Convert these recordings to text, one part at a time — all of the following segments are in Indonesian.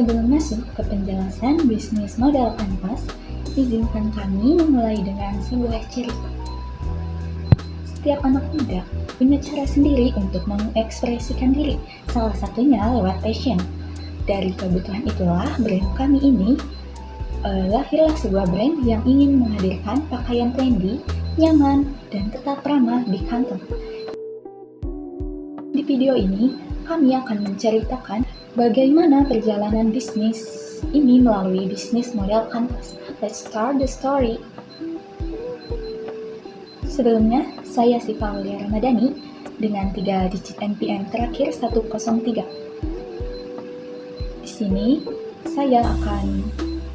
Sebelum masuk ke penjelasan bisnis model Canvas, izinkan kami memulai dengan sebuah cerita. Setiap anak muda punya cara sendiri untuk mengekspresikan diri, salah satunya lewat fashion. Dari kebutuhan itulah brand kami ini lahirlah sebuah brand yang ingin menghadirkan pakaian trendy, nyaman, dan tetap ramah di kantong. Di video ini, kami akan menceritakan bagaimana perjalanan bisnis ini melalui bisnis model Canvas. Let's start the story. Sebelumnya, saya Siva Aulia Ramadhani dengan 3 digit NPM terakhir 103. Di sini, saya akan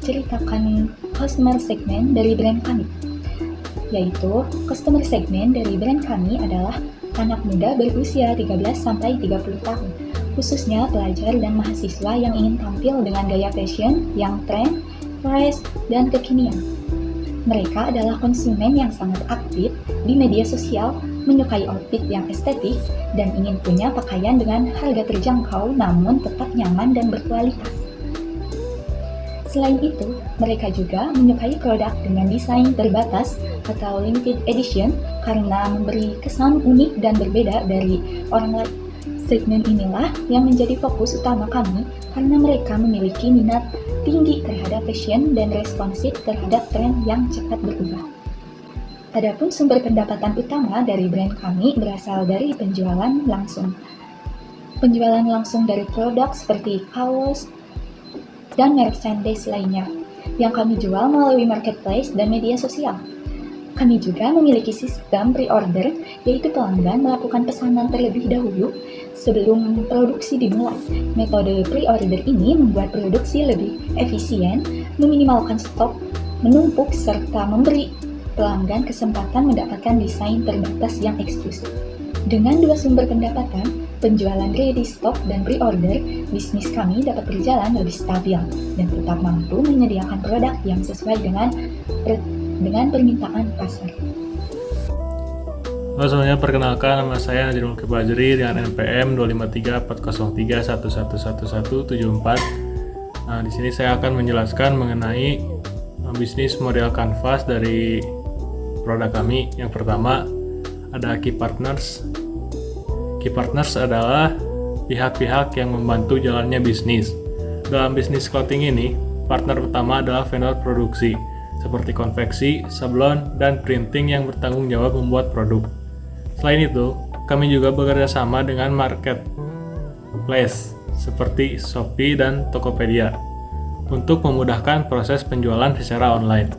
ceritakan customer segment dari brand kami. Yaitu, customer segment dari brand kami adalah anak muda berusia 13-30 tahun, khususnya pelajar dan mahasiswa yang ingin tampil dengan gaya fashion yang tren, fresh, dan kekinian. Mereka adalah konsumen yang sangat aktif di media sosial, menyukai outfit yang estetik, dan ingin punya pakaian dengan harga terjangkau namun tetap nyaman dan berkualitas. Selain itu, mereka juga menyukai produk dengan desain terbatas atau limited edition karena memberi kesan unik dan berbeda dari orang lain. Segmen inilah yang menjadi fokus utama kami karena mereka memiliki minat tinggi terhadap fashion dan responsif terhadap tren yang cepat berubah. Adapun sumber pendapatan utama dari brand kami berasal dari penjualan langsung. Penjualan langsung dari produk seperti kaos dan merchandise lainnya yang kami jual melalui marketplace dan media sosial. Kami juga memiliki sistem pre-order, yaitu pelanggan melakukan pesanan terlebih dahulu sebelum produksi dimulai. Metode pre-order ini membuat produksi lebih efisien, meminimalkan stok menumpuk, serta memberi pelanggan kesempatan mendapatkan desain terbatas yang eksklusif. Dengan 2 sumber pendapatan, penjualan ready stock dan pre-order, bisnis kami dapat berjalan lebih stabil dan tetap mampu menyediakan produk yang sesuai dengan permintaan pasar. Halo semuanya, perkenalkan nama saya Najrul Kibajri dengan NPM 2534031111174. Di sini saya akan menjelaskan mengenai bisnis model Canvas dari produk kami. Yang pertama ada Key Partners. Key Partners adalah pihak-pihak yang membantu jalannya bisnis. Dalam bisnis clothing ini, partner utama adalah vendor produksi, seperti konveksi, sablon, dan printing yang bertanggung jawab membuat produk. Selain itu, kami juga bekerja sama dengan marketplace, seperti Shopee dan Tokopedia, untuk memudahkan proses penjualan secara online.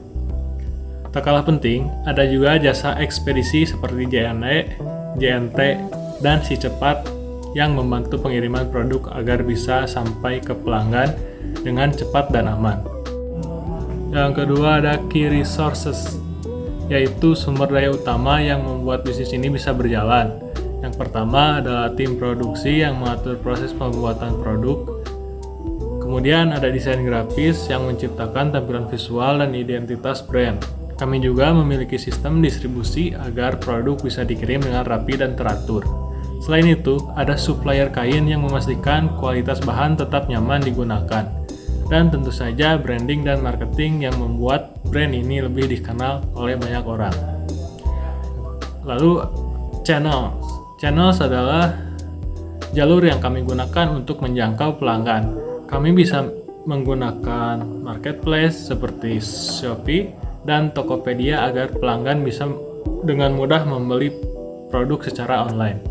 Tak kalah penting, ada juga jasa ekspedisi seperti JNE, JNT, dan Si Cepat yang membantu pengiriman produk agar bisa sampai ke pelanggan dengan cepat dan aman. Yang kedua ada Key Resources, yaitu sumber daya utama yang membuat bisnis ini bisa berjalan. Yang pertama adalah tim produksi yang mengatur proses pembuatan produk. Kemudian ada desain grafis yang menciptakan tampilan visual dan identitas brand. Kami juga memiliki sistem distribusi agar produk bisa dikirim dengan rapi dan teratur. Selain itu, ada supplier kain yang memastikan kualitas bahan tetap nyaman digunakan. Dan tentu saja branding dan marketing yang membuat brand ini lebih dikenal oleh banyak orang. Lalu Channels adalah jalur yang kami gunakan untuk menjangkau pelanggan. Kami bisa menggunakan marketplace seperti Shopee dan Tokopedia agar pelanggan bisa dengan mudah membeli produk secara online.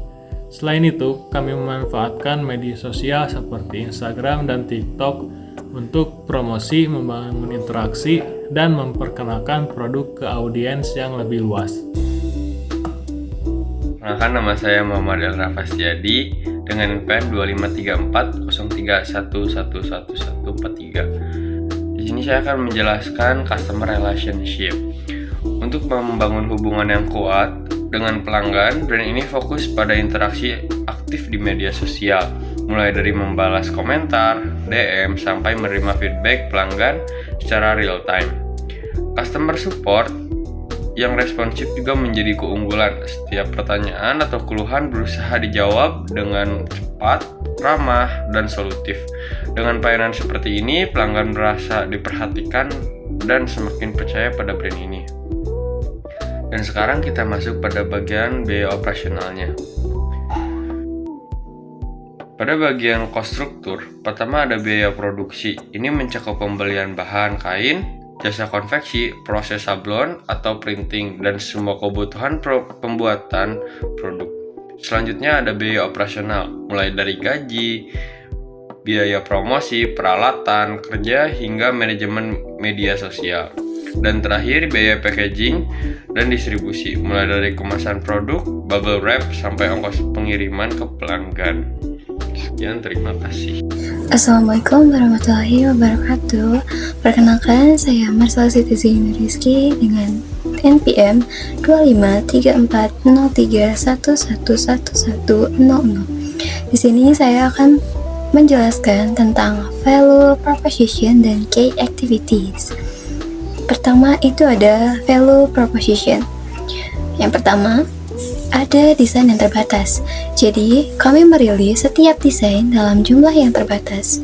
Selain itu, kami memanfaatkan media sosial seperti Instagram dan TikTok untuk promosi, membangun interaksi, dan memperkenalkan produk ke audiens yang lebih luas. Perkenalkan, nama saya Muhammad Elrafas Jadi dengan NPM 2534031111143. Di sini saya akan menjelaskan customer relationship. Untuk membangun hubungan yang kuat dengan pelanggan, brand ini fokus pada interaksi aktif di media sosial, mulai dari membalas komentar, DM, sampai menerima feedback pelanggan secara real time. Customer support yang responsif juga menjadi keunggulan. Setiap pertanyaan atau keluhan berusaha dijawab dengan cepat, ramah, dan solutif. Dengan pelayanan seperti ini, pelanggan merasa diperhatikan dan semakin percaya pada brand ini. Dan sekarang kita masuk pada bagian biaya operasionalnya. Pada bagian cost struktur, pertama ada biaya produksi. Ini mencakup pembelian bahan kain, jasa konveksi, proses sablon atau printing, dan semua kebutuhan pembuatan produk. Selanjutnya ada biaya operasional, mulai dari gaji, biaya promosi, peralatan, kerja, hingga manajemen media sosial. Dan terakhir biaya packaging dan distribusi, mulai dari kemasan produk, bubble wrap, sampai ongkos pengiriman ke pelanggan. Sekian, terima kasih. Assalamualaikum warahmatullahi wabarakatuh. Perkenalkan, saya Marsala Siti Zaini Rizky dengan NPM 253403111100. Di sini saya akan menjelaskan tentang value proposition dan key activities. Pertama itu ada value proposition. Yang pertama, ada desain yang terbatas. Jadi, kami merilis setiap desain dalam jumlah yang terbatas.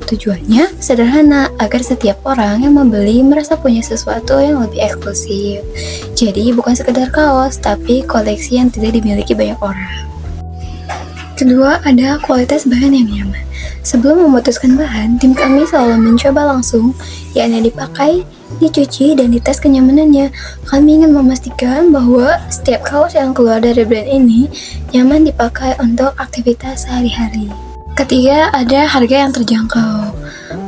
Tujuannya sederhana, agar setiap orang yang membeli merasa punya sesuatu yang lebih eksklusif. Jadi, bukan sekedar kaos, tapi koleksi yang tidak dimiliki banyak orang. Kedua, ada kualitas bahan yang nyaman. Sebelum memutuskan bahan, tim kami selalu mencoba langsung, yakni dipakai, dicuci, dan dites kenyamanannya. Kami ingin memastikan bahwa setiap kaos yang keluar dari brand ini nyaman dipakai untuk aktivitas sehari-hari. Ketiga, ada harga yang terjangkau.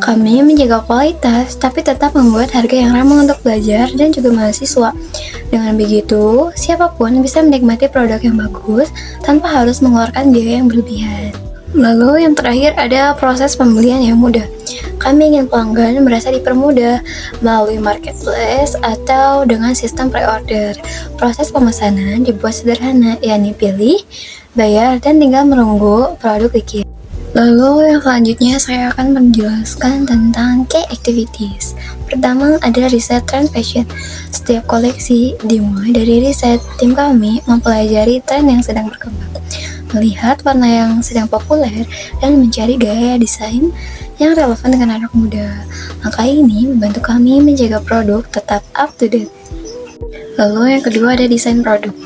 Kami menjaga kualitas, tapi tetap membuat harga yang ramah untuk belajar dan juga mahasiswa. Dengan begitu, siapapun bisa menikmati produk yang bagus tanpa harus mengeluarkan biaya yang berlebihan. Lalu yang terakhir ada proses pembelian yang mudah. Kami ingin pelanggan merasa dipermudah melalui marketplace atau dengan sistem pre-order. Proses pemesanan dibuat sederhana, yakni pilih, bayar, dan tinggal menunggu produk dikirim. Lalu yang selanjutnya saya akan menjelaskan tentang key activities. Pertama ada riset trend fashion. Setiap koleksi dimulai dari riset. Tim kami mempelajari tren yang sedang berkembang, melihat warna yang sedang populer, dan mencari gaya desain yang relevan dengan anak muda. Langkah ini membantu kami menjaga produk tetap up to date. Lalu yang kedua ada desain produk.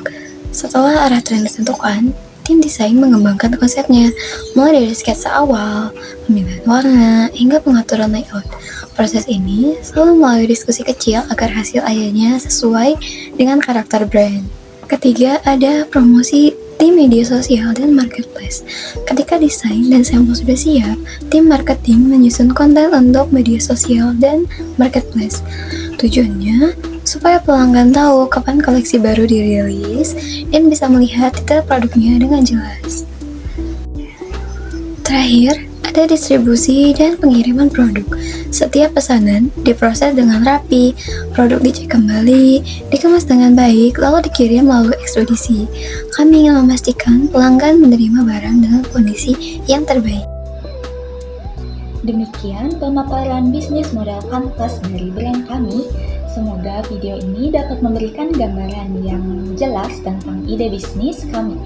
Setelah arah tren ditentukan, tim desain mengembangkan konsepnya, mulai dari sketsa awal, pemilihan warna, hingga pengaturan layout. Proses ini selalu melalui diskusi kecil agar hasil akhirnya sesuai dengan karakter brand. Ketiga, ada promosi tim media sosial dan marketplace. Ketika desain dan sampel sudah siap, tim marketing menyusun konten untuk media sosial dan marketplace. Tujuannya supaya pelanggan tahu kapan koleksi baru dirilis dan bisa melihat detail produknya dengan jelas. Terakhir, ada distribusi dan pengiriman produk. Setiap pesanan diproses dengan rapi, produk dicek kembali, dikemas dengan baik, lalu dikirim melalui ekspedisi. Kami ingin memastikan pelanggan menerima barang dengan kondisi yang terbaik. Demikian pemaparan bisnis model kanvas dari brand kami. Semoga video ini dapat memberikan gambaran yang jelas tentang ide bisnis kami.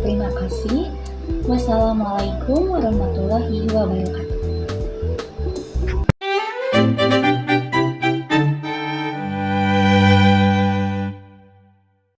Terima kasih. Wassalamualaikum warahmatullahi wabarakatuh.